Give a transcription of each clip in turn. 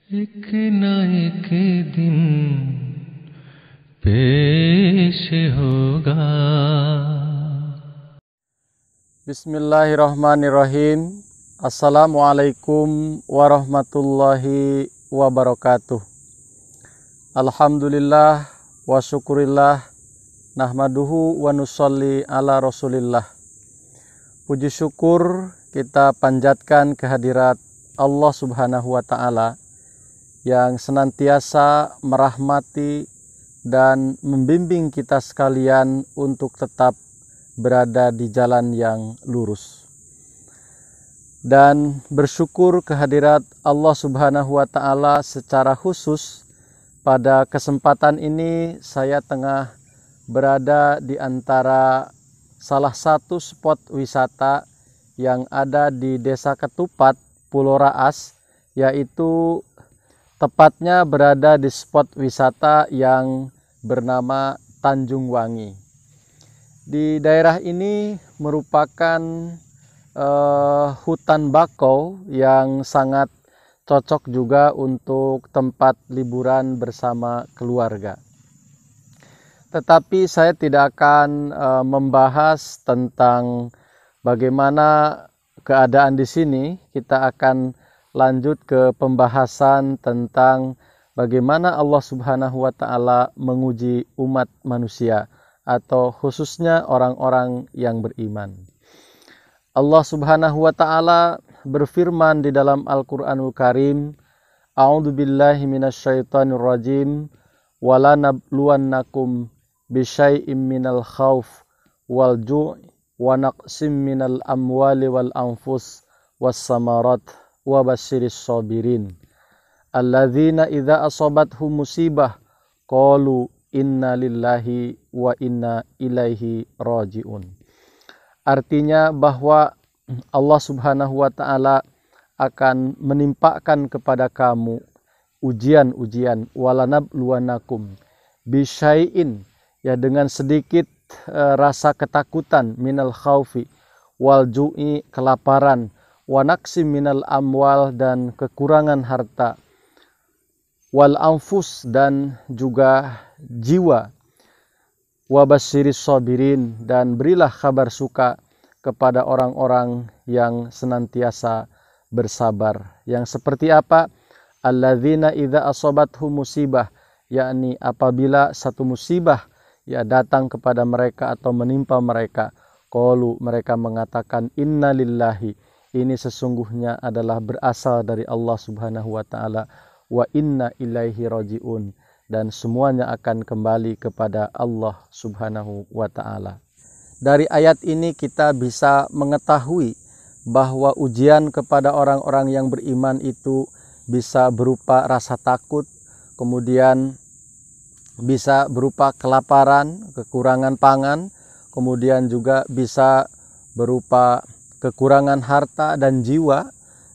एक ना एक दिन पेश होगा. Bismillahirrahmanirrahim. Assalamualaikum warahmatullahi wabarakatuh. Alhamdulillah wa syukurillah, nahmaduhu wa nusalli ala rasulillah. Puji syukur kita panjatkan kehadirat Allah subhanahu wa ta'ala yang senantiasa merahmati dan membimbing kita sekalian untuk tetap berada di jalan yang lurus. Dan bersyukur kehadirat Allah subhanahu wa ta'ala secara khusus pada kesempatan ini saya tengah berada di antara salah satu spot wisata yang ada di Desa Ketupat, Pulau Raas, yaitu tepatnya berada di spot wisata yang bernama Tanjung Wangi. Di daerah ini merupakan hutan bakau yang sangat cocok juga untuk tempat liburan bersama keluarga. Tetapi saya tidak akan membahas tentang bagaimana keadaan di sini. Kita akan lanjut ke pembahasan tentang bagaimana Allah subhanahu wa ta'ala menguji umat manusia atau khususnya orang-orang yang beriman. Allah subhanahu wa ta'ala berfirman di dalam Al-Quranul Karim, A'udzu billahi minasyaitonir rajim, wala nabluwannakum bisyai'im minal khauf wal ju' wa naqsim minal amwali wal anfus was samarat wa basyiris sabirin alladzina idza asabathum musibah qalu inna lillahi wa inna ilaihi rajiun. Artinya bahwa Allah subhanahu wa ta'ala akan menimpakan kepada kamu ujian-ujian, walanabluwanakum bisyai'in, ya dengan sedikit rasa ketakutan, minal khaufi wal ju'i, kelaparan, wa naqsim minal amwal, dan kekurangan harta, wal anfus, dan juga jiwa, wa basyiris sabirin, dan berilah kabar suka kepada orang-orang yang senantiasa bersabar. Yang seperti apa? Alladzina idza asabathum musibah, yakni apabila satu musibah ya datang kepada mereka atau menimpa mereka, qalu, mereka mengatakan, inna lillahi, ini sesungguhnya adalah berasal dari Allah subhanahu wa ta'ala, wa inna ilaihi rajiun, dan semuanya akan kembali kepada Allah subhanahu wa ta'ala. Dari ayat ini kita bisa mengetahui bahwa ujian kepada orang-orang yang beriman itu bisa berupa rasa takut, kemudian bisa berupa kelaparan, kekurangan pangan, kemudian juga bisa berupa kekurangan harta dan jiwa.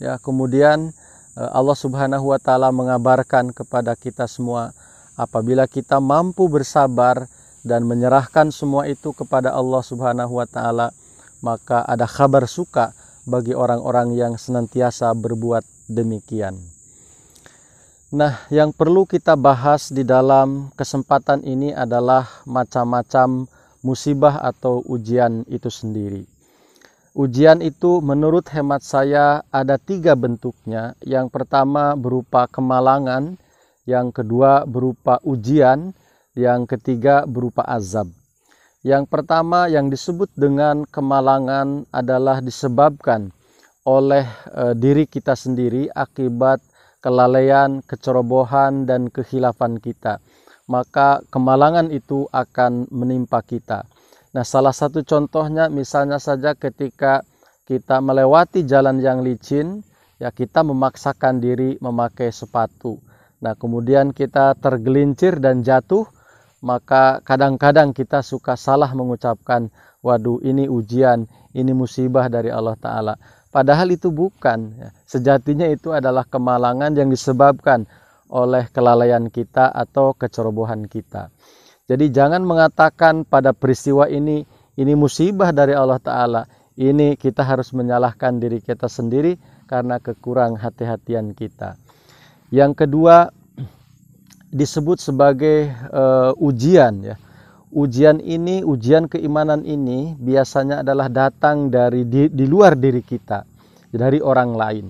Ya, kemudian Allah subhanahu wa ta'ala mengabarkan kepada kita semua, apabila kita mampu bersabar dan menyerahkan semua itu kepada Allah subhanahu wa ta'ala, maka ada kabar suka bagi orang-orang yang senantiasa berbuat demikian. Nah, yang perlu kita bahas di dalam kesempatan ini adalah macam-macam musibah atau ujian itu sendiri. Ujian itu menurut hemat saya ada 3 bentuknya. Yang pertama berupa kemalangan, yang kedua berupa ujian, yang ketiga berupa azab. Yang pertama yang disebut dengan kemalangan adalah disebabkan oleh diri kita sendiri akibat kelalaian, kecerobohan, dan kekhilafan kita. Maka kemalangan itu akan menimpa kita. Nah, salah satu contohnya misalnya saja ketika kita melewati jalan yang licin, ya kita memaksakan diri memakai sepatu. Nah, kemudian kita tergelincir dan jatuh, maka kadang-kadang kita suka salah mengucapkan, waduh ini ujian, ini musibah dari Allah Ta'ala. Padahal itu bukan. Sejatinya itu adalah kemalangan yang disebabkan oleh kelalaian kita atau kecerobohan kita. Jadi jangan mengatakan pada peristiwa ini musibah dari Allah Ta'ala. Ini kita harus menyalahkan diri kita sendiri karena kekurang hati-hatian kita. Yang kedua disebut sebagai ujian ya. Ujian ini, ujian keimanan ini biasanya adalah datang dari di luar diri kita, dari orang lain.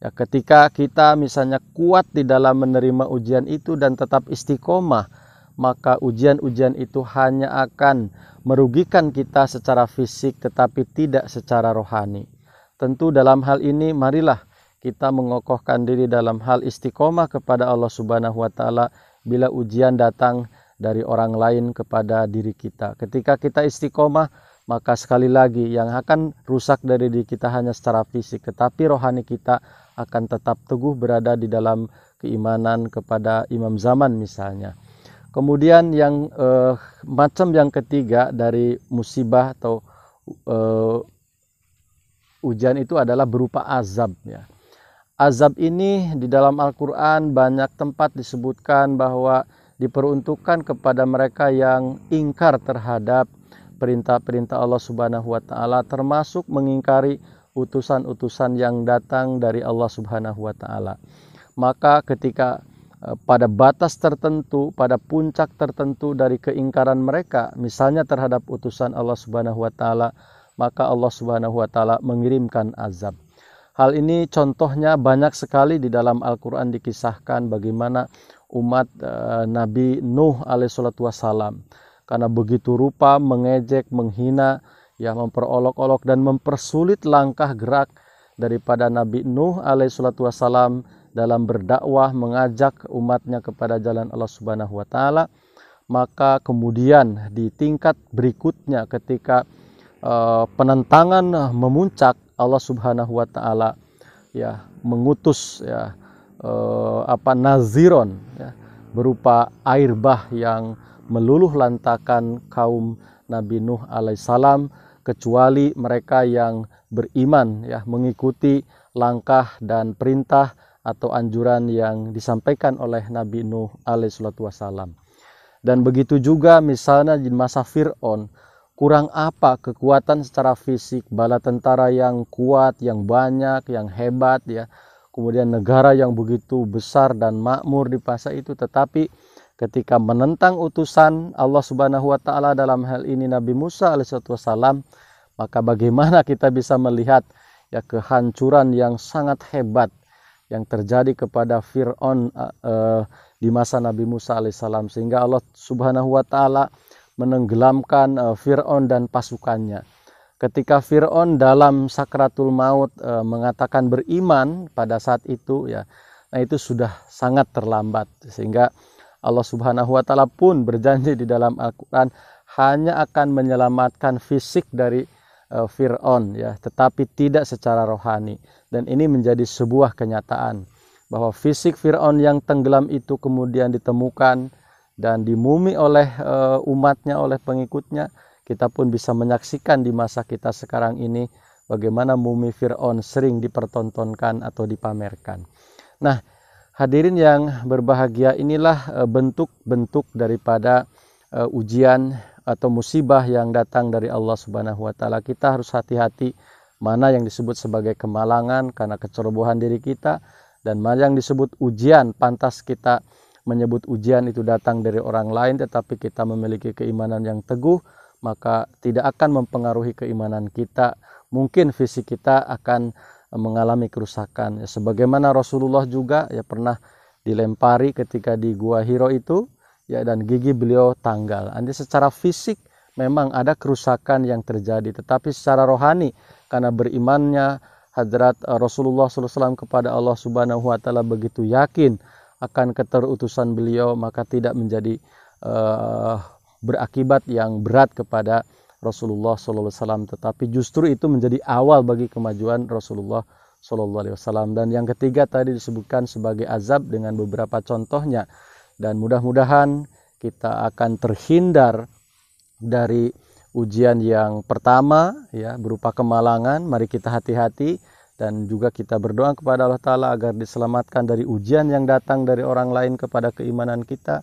Ya, ketika kita misalnya kuat di dalam menerima ujian itu dan tetap istiqomah, maka ujian-ujian itu hanya akan merugikan kita secara fisik tetapi tidak secara rohani. Tentu dalam hal ini marilah kita mengokohkan diri dalam hal istiqomah kepada Allah Subhanahu wa taala bila ujian datang dari orang lain kepada diri kita. Ketika kita istiqomah, maka sekali lagi yang akan rusak dari diri kita hanya secara fisik, tetapi rohani kita akan tetap teguh berada di dalam keimanan kepada imam zaman misalnya. Kemudian yang macam yang ketiga dari musibah atau ujian itu adalah berupa azab ya. Azab ini di dalam Al-Quran banyak tempat disebutkan bahwa diperuntukkan kepada mereka yang ingkar terhadap perintah-perintah Allah Subhanahu wa taala, termasuk mengingkari utusan-utusan yang datang dari Allah Subhanahu wa taala. Maka ketika pada batas tertentu, pada puncak tertentu dari keingkaran mereka, misalnya terhadap utusan Allah Subhanahu wa taala, maka Allah Subhanahu wa taala mengirimkan azab. Hal ini contohnya banyak sekali di dalam Al-Quran dikisahkan bagaimana umat Nabi Nuh alaihissalatu wassalam karena begitu rupa mengejek, menghina, ya memperolok-olok dan mempersulit langkah gerak daripada Nabi Nuh alaihissalatu wassalam dalam berdakwah mengajak umatnya kepada jalan Allah Subhanahu wa taala. Maka kemudian di tingkat berikutnya ketika penentangan memuncak, Allah Subhanahu wa taala ya mengutus ya naziron ya, berupa air bah yang meluluh lantakan kaum Nabi Nuh alaihissalam, kecuali mereka yang beriman ya mengikuti langkah dan perintah atau anjuran yang disampaikan oleh Nabi Nuh alaihissalam. Dan begitu juga misalnya di masa Fir'aun, kurang apa kekuatan secara fisik, bala tentara yang kuat, yang banyak, yang hebat ya. Kemudian negara yang begitu besar dan makmur di masa itu, tetapi ketika menentang utusan Allah Subhanahu wa taala dalam hal ini Nabi Musa alaihissalam, maka bagaimana kita bisa melihat ya kehancuran yang sangat hebat yang terjadi kepada Fir'aun di masa Nabi Musa alaihissalam, sehingga Allah Subhanahu wa taala menenggelamkan Fir'aun dan pasukannya. Ketika Fir'aun dalam sakratul maut mengatakan beriman pada saat itu ya, nah itu sudah sangat terlambat, sehingga Allah Subhanahu wa taala pun berjanji di dalam Al-Qur'an hanya akan menyelamatkan fisik dari Fir'aun ya, tetapi tidak secara rohani. Dan ini menjadi sebuah kenyataan bahwa fisik Fir'aun yang tenggelam itu kemudian ditemukan dan dimumi oleh umatnya, oleh pengikutnya. Kita pun bisa menyaksikan di masa kita sekarang ini bagaimana mumi Fir'aun sering dipertontonkan atau dipamerkan. Nah, hadirin yang berbahagia, inilah bentuk-bentuk daripada ujian atau musibah yang datang dari Allah Subhanahu wa taala. Kita harus hati-hati mana yang disebut sebagai kemalangan karena kecerobohan diri kita, dan mana yang disebut ujian pantas kita menyebut ujian itu datang dari orang lain, tetapi kita memiliki keimanan yang teguh, maka tidak akan mempengaruhi keimanan kita. Mungkin fisik kita akan mengalami kerusakan. Ya, sebagaimana Rasulullah juga ya pernah dilempari ketika di Gua Hiro itu, ya, dan gigi beliau tanggal. Jadi secara fisik memang ada kerusakan yang terjadi, tetapi secara rohani karena berimannya Hadrat Rasulullah SAW kepada Allah Subhanahu wa taala begitu yakin akan keterutusan beliau, maka tidak menjadi berakibat yang berat kepada Rasulullah SAW, tetapi justru itu menjadi awal bagi kemajuan Rasulullah SAW. Dan yang ketiga tadi disebutkan sebagai azab dengan beberapa contohnya, dan mudah-mudahan kita akan terhindar dari ujian yang pertama ya berupa kemalangan. Mari kita hati-hati dan juga kita berdoa kepada Allah Ta'ala agar diselamatkan dari ujian yang datang dari orang lain kepada keimanan kita.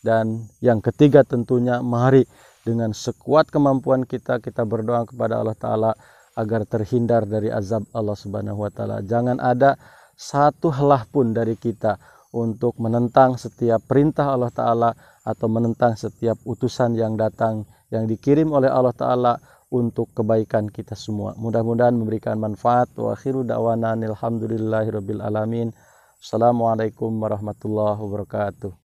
Dan yang ketiga tentunya mari dengan sekuat kemampuan kita berdoa kepada Allah Ta'ala agar terhindar dari azab Allah Subhanahu wa taala. Jangan ada satu helah pun dari kita untuk menentang setiap perintah Allah Ta'ala atau menentang setiap utusan yang datang, yang dikirim oleh Allah Ta'ala untuk kebaikan kita semua. Mudah-mudahan memberikan manfaat. Wa akhiru da'wana alhamdulillahirabbil alamin. Assalamualaikum warahmatullahi wabarakatuh.